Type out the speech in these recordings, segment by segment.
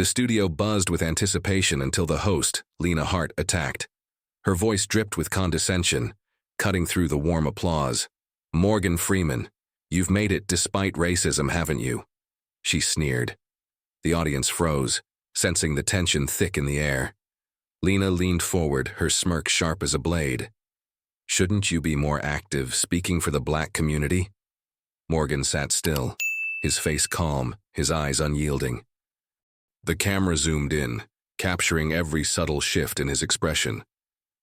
The studio buzzed with anticipation until the host, Lena Hart, attacked. Her voice dripped with condescension, cutting through the warm applause. "Morgan Freeman, you've made it despite racism, haven't you?" She sneered. The audience froze, sensing the tension thick in the air. Lena leaned forward, her smirk sharp as a blade. "Shouldn't you be more active, speaking for the black community?" Morgan sat still, his face calm, his eyes unyielding. The camera zoomed in, capturing every subtle shift in his expression.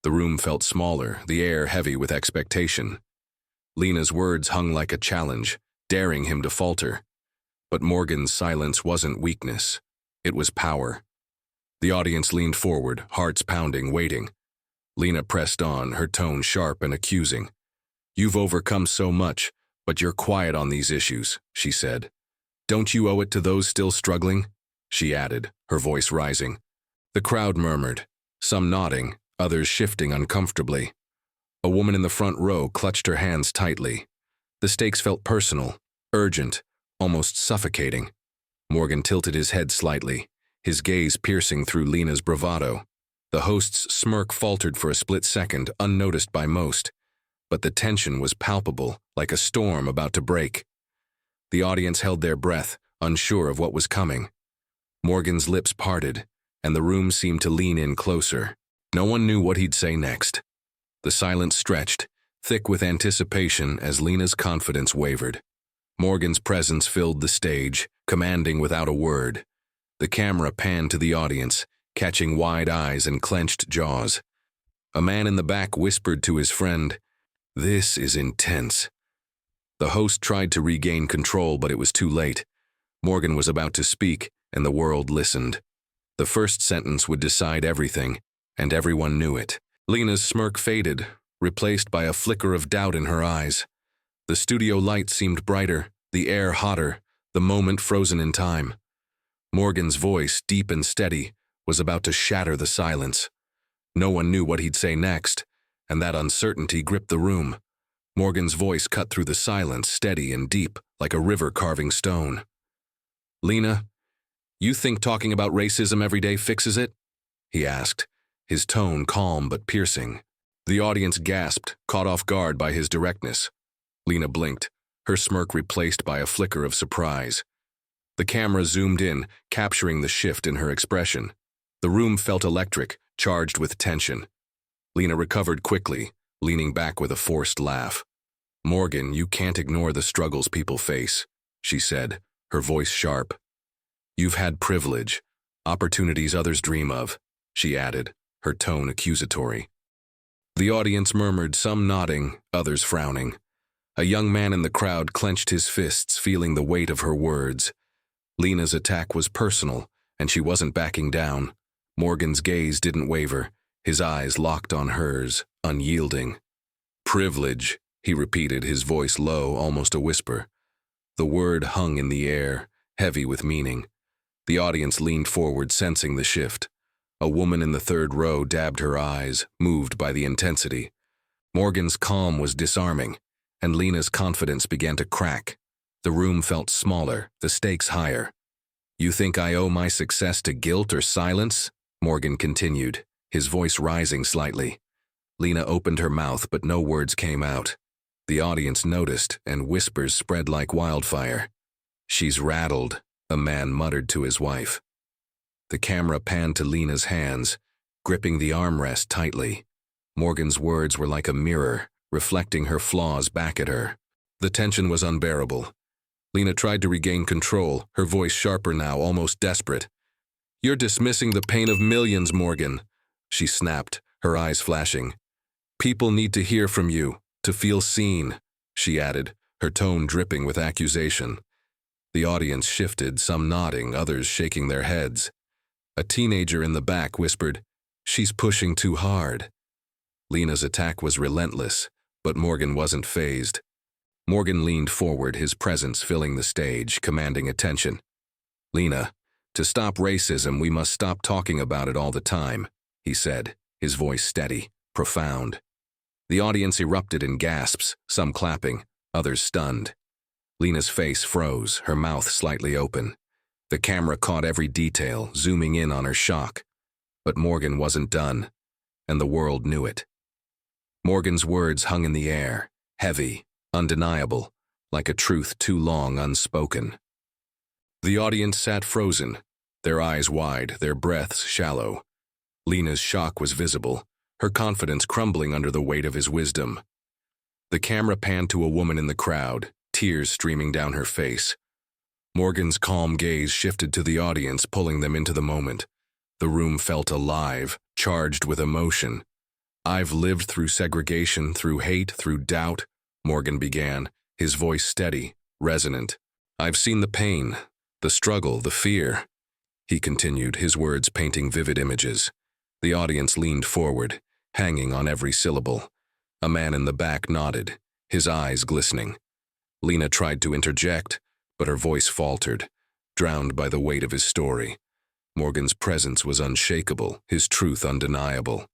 The room felt smaller, the air heavy with expectation. Lena's words hung like a challenge, daring him to falter. But Morgan's silence wasn't weakness. It was power. The audience leaned forward, hearts pounding, waiting. Lena pressed on, her tone sharp and accusing. "You've overcome so much, but you're quiet on these issues," she said. "Don't you owe it to those still struggling?" she added, her voice rising. The crowd murmured, some nodding, others shifting uncomfortably. A woman in the front row clutched her hands tightly. The stakes felt personal, urgent, almost suffocating. Morgan tilted his head slightly, his gaze piercing through Lena's bravado. The host's smirk faltered for a split second, unnoticed by most, but the tension was palpable, like a storm about to break. The audience held their breath, unsure of what was coming. Morgan's lips parted, and the room seemed to lean in closer. No one knew what he'd say next. The silence stretched, thick with anticipation as Lena's confidence wavered. Morgan's presence filled the stage, commanding without a word. The camera panned to the audience, catching wide eyes and clenched jaws. A man in the back whispered to his friend, "This is intense." The host tried to regain control, but it was too late. Morgan was about to speak, and the world listened. The first sentence would decide everything, and everyone knew it. Lena's smirk faded, replaced by a flicker of doubt in her eyes. The studio light seemed brighter, the air hotter, the moment frozen in time. Morgan's voice, deep and steady, was about to shatter the silence. No one knew what he'd say next, and that uncertainty gripped the room. Morgan's voice cut through the silence, steady and deep, like a river carving stone. "Lena, you think talking about racism every day fixes it?" he asked, his tone calm but piercing. The audience gasped, caught off guard by his directness. Lena blinked, her smirk replaced by a flicker of surprise. The camera zoomed in, capturing the shift in her expression. The room felt electric, charged with tension. Lena recovered quickly, leaning back with a forced laugh. "Morgan, you can't ignore the struggles people face," she said, her voice sharp. "You've had privilege, opportunities others dream of," she added, her tone accusatory. The audience murmured, some nodding, others frowning. A young man in the crowd clenched his fists, feeling the weight of her words. Lena's attack was personal, and she wasn't backing down. Morgan's gaze didn't waver, his eyes locked on hers, unyielding. "Privilege," he repeated, his voice low, almost a whisper. The word hung in the air, heavy with meaning. The audience leaned forward, sensing the shift. A woman in the third row dabbed her eyes, moved by the intensity. Morgan's calm was disarming, and Lena's confidence began to crack. The room felt smaller, the stakes higher. "You think I owe my success to guilt or silence?" Morgan continued, his voice rising slightly. Lena opened her mouth, but no words came out. The audience noticed, and whispers spread like wildfire. "She's rattled," a man muttered to his wife. The camera panned to Lena's hands, gripping the armrest tightly. Morgan's words were like a mirror, reflecting her flaws back at her. The tension was unbearable. Lena tried to regain control, her voice sharper now, almost desperate. "You're dismissing the pain of millions, Morgan," she snapped, her eyes flashing. "People need to hear from you, to feel seen," she added, her tone dripping with accusation. The audience shifted, some nodding, others shaking their heads. A teenager in the back whispered, "She's pushing too hard." Lena's attack was relentless, but Morgan wasn't fazed. Morgan leaned forward, his presence filling the stage, commanding attention. "Lena, to stop racism, we must stop talking about it all the time," he said, his voice steady, profound. The audience erupted in gasps, some clapping, others stunned. Lena's face froze, her mouth slightly open. The camera caught every detail, zooming in on her shock. But Morgan wasn't done, and the world knew it. Morgan's words hung in the air, heavy, undeniable, like a truth too long unspoken. The audience sat frozen, their eyes wide, their breaths shallow. Lena's shock was visible, her confidence crumbling under the weight of his wisdom. The camera panned to a woman in the crowd, tears streaming down her face. Morgan's calm gaze shifted to the audience, pulling them into the moment. The room felt alive, charged with emotion. "I've lived through segregation, through hate, through doubt," Morgan began, his voice steady, resonant. "I've seen the pain, the struggle, the fear," he continued, his words painting vivid images. The audience leaned forward, hanging on every syllable. A man in the back nodded, his eyes glistening. Lena tried to interject, but her voice faltered, drowned by the weight of his story. Morgan's presence was unshakable, his truth undeniable.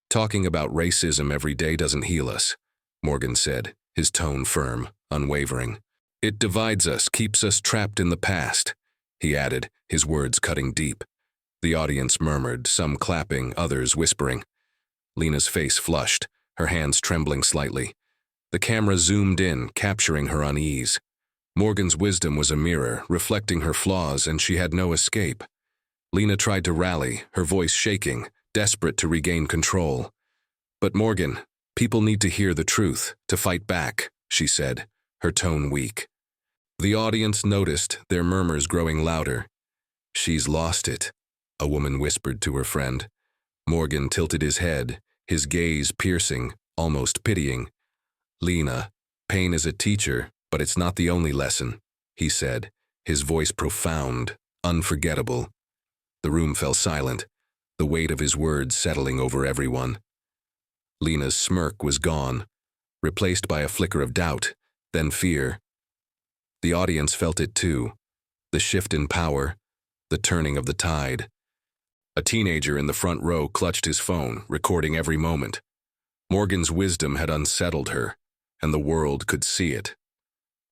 "Talking about racism every day doesn't heal us," Morgan said, his tone firm, unwavering. "It divides us, keeps us trapped in the past," he added, his words cutting deep. The audience murmured, some clapping, others whispering. Lena's face flushed, her hands trembling slightly. The camera zoomed in, capturing her unease. Morgan's wisdom was a mirror, reflecting her flaws, and she had no escape. Lena tried to rally, her voice shaking, desperate to regain control. "But Morgan, people need to hear the truth, to fight back," she said, her tone weak. The audience noticed, their murmurs growing louder. "She's lost it," a woman whispered to her friend. Morgan tilted his head, his gaze piercing, almost pitying. "Lena, pain is a teacher, but it's not the only lesson," he said, his voice profound, unforgettable. The room fell silent, the weight of his words settling over everyone. Lena's smirk was gone, replaced by a flicker of doubt, then fear. The audience felt it too, the shift in power, the turning of the tide. A teenager in the front row clutched his phone, recording every moment. Morgan's wisdom had unsettled her, and the world could see it.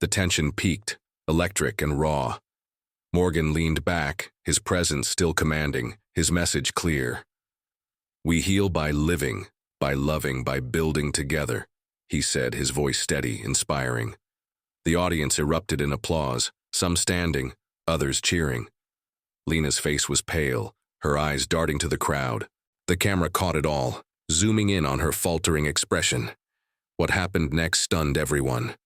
The tension peaked, electric and raw. Morgan leaned back, his presence still commanding, his message clear. "We heal by living, by loving, by building together," he said, his voice steady, inspiring. The audience erupted in applause, some standing, others cheering. Lena's face was pale, her eyes darting to the crowd. The camera caught it all, zooming in on her faltering expression. What happened next stunned everyone.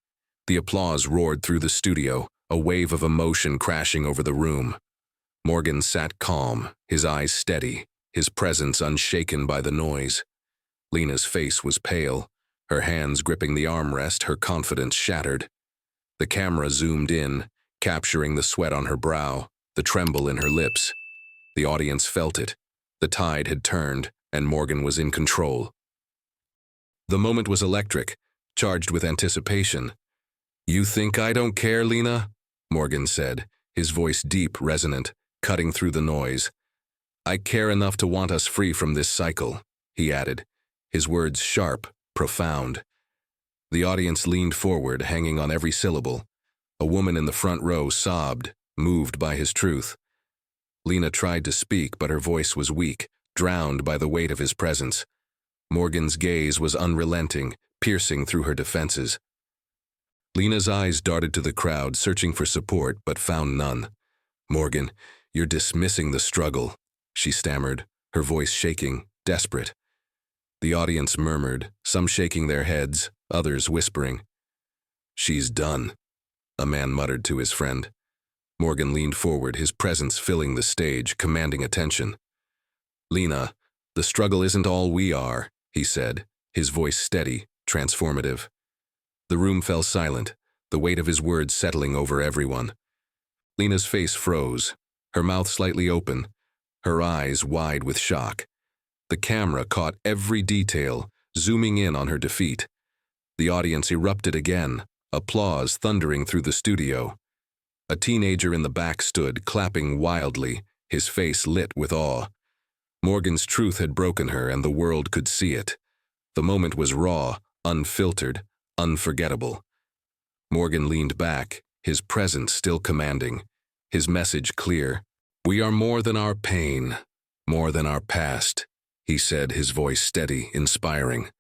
The applause roared through the studio, a wave of emotion crashing over the room. Morgan sat calm, his eyes steady, his presence unshaken by the noise. Lena's face was pale, her hands gripping the armrest, her confidence shattered. The camera zoomed in, capturing the sweat on her brow, the tremble in her lips. The audience felt it. The tide had turned, and Morgan was in control. The moment was electric, charged with anticipation. "You think I don't care, Lena?" Morgan said, his voice deep, resonant, cutting through the noise. "I care enough to want us free from this cycle," he added, his words sharp, profound. The audience leaned forward, hanging on every syllable. A woman in the front row sobbed, moved by his truth. Lena tried to speak, but her voice was weak, drowned by the weight of his presence. Morgan's gaze was unrelenting, piercing through her defenses. Lena's eyes darted to the crowd, searching for support, but found none. "Morgan, you're dismissing the struggle," she stammered, her voice shaking, desperate. The audience murmured, some shaking their heads, others whispering. "She's done," a man muttered to his friend. Morgan leaned forward, his presence filling the stage, commanding attention. "Lena, the struggle isn't all we are," he said, his voice steady, transformative. The room fell silent, the weight of his words settling over everyone. Lena's face froze, her mouth slightly open, her eyes wide with shock. The camera caught every detail, zooming in on her defeat. The audience erupted again, applause thundering through the studio. A teenager in the back stood, clapping wildly, his face lit with awe. Morgan's truth had broken her, and the world could see it. The moment was raw, unfiltered, unforgettable. Morgan leaned back, his presence still commanding, his message clear. "We are more than our pain, more than our past," he said, his voice steady, inspiring.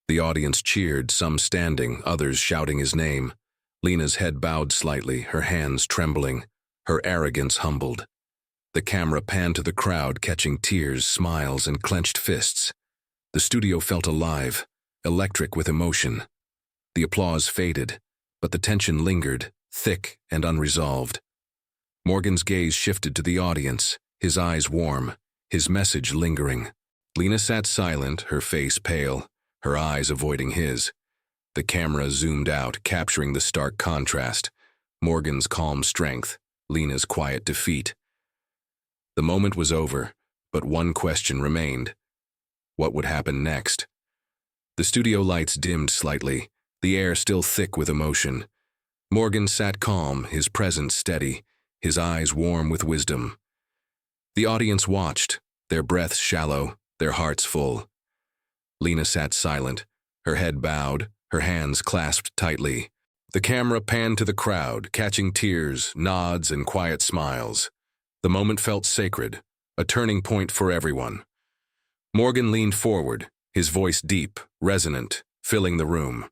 The audience cheered, some standing, others shouting his name. Lena's head bowed slightly, her hands trembling, her arrogance humbled. The camera panned to the crowd, catching tears, smiles, and clenched fists. The studio felt alive, electric with emotion. The applause faded, but the tension lingered, thick and unresolved. Morgan's gaze shifted to the audience, his eyes warm, his message lingering. Lena sat silent, her face pale, her eyes avoiding his. The camera zoomed out, capturing the stark contrast. Morgan's calm strength, Lena's quiet defeat. The moment was over, but one question remained. What would happen next? The studio lights dimmed slightly, the air still thick with emotion. Morgan sat calm, his presence steady, his eyes warm with wisdom. The audience watched, their breaths shallow, their hearts full. Lena sat silent, her head bowed, her hands clasped tightly. The camera panned to the crowd, catching tears, nods, and quiet smiles. The moment felt sacred, a turning point for everyone. Morgan leaned forward, his voice deep, resonant, filling the room.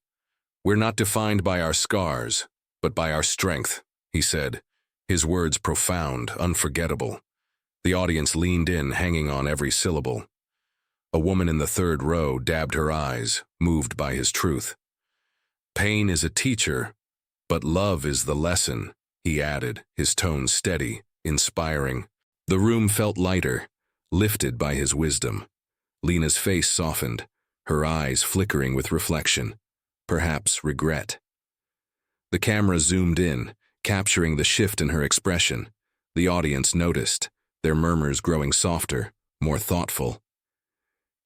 "We're not defined by our scars, but by our strength," he said, his words profound, unforgettable. The audience leaned in, hanging on every syllable. A woman in the third row dabbed her eyes, moved by his truth. "Pain is a teacher, but love is the lesson," he added, his tone steady, inspiring. The room felt lighter, lifted by his wisdom. Lena's face softened, her eyes flickering with reflection, perhaps regret. The camera zoomed in, capturing the shift in her expression. The audience noticed, their murmurs growing softer, more thoughtful.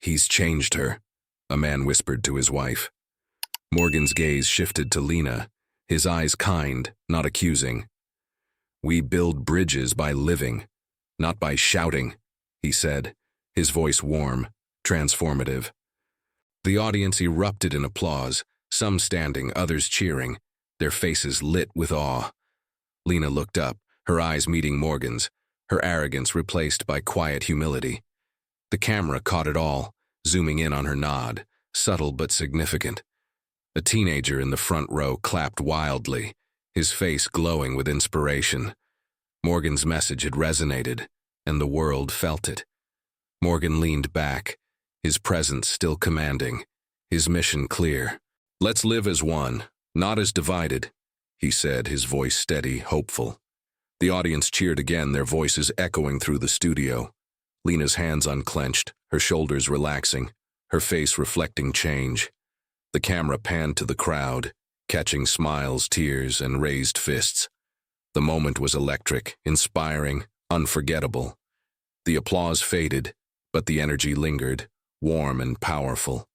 "He's changed her," a man whispered to his wife. Morgan's gaze shifted to Lena, his eyes kind, not accusing. "We build bridges by living, not by shouting," he said, his voice warm, transformative. The audience erupted in applause, some standing, others cheering, their faces lit with awe. Lena looked up, her eyes meeting Morgan's, her arrogance replaced by quiet humility. The camera caught it all, zooming in on her nod, subtle but significant. A teenager in the front row clapped wildly, his face glowing with inspiration. Morgan's message had resonated, and the world felt it. Morgan leaned back, his presence still commanding, his mission clear. "Let's live as one, not as divided," he said, his voice steady, hopeful. The audience cheered again, their voices echoing through the studio. Lena's hands unclenched, her shoulders relaxing, her face reflecting change. The camera panned to the crowd, catching smiles, tears, and raised fists. The moment was electric, inspiring, unforgettable. The applause faded, but the energy lingered, warm and powerful.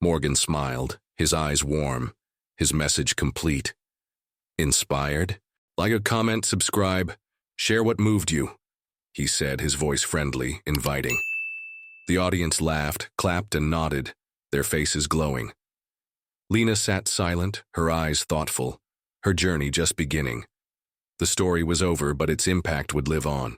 Morgan smiled, his eyes warm, his message complete. "Inspired? Like a comment, subscribe, share what moved you," he said, his voice friendly, inviting. The audience laughed, clapped, and nodded, their faces glowing. Lena sat silent, her eyes thoughtful, her journey just beginning. The story was over, but its impact would live on.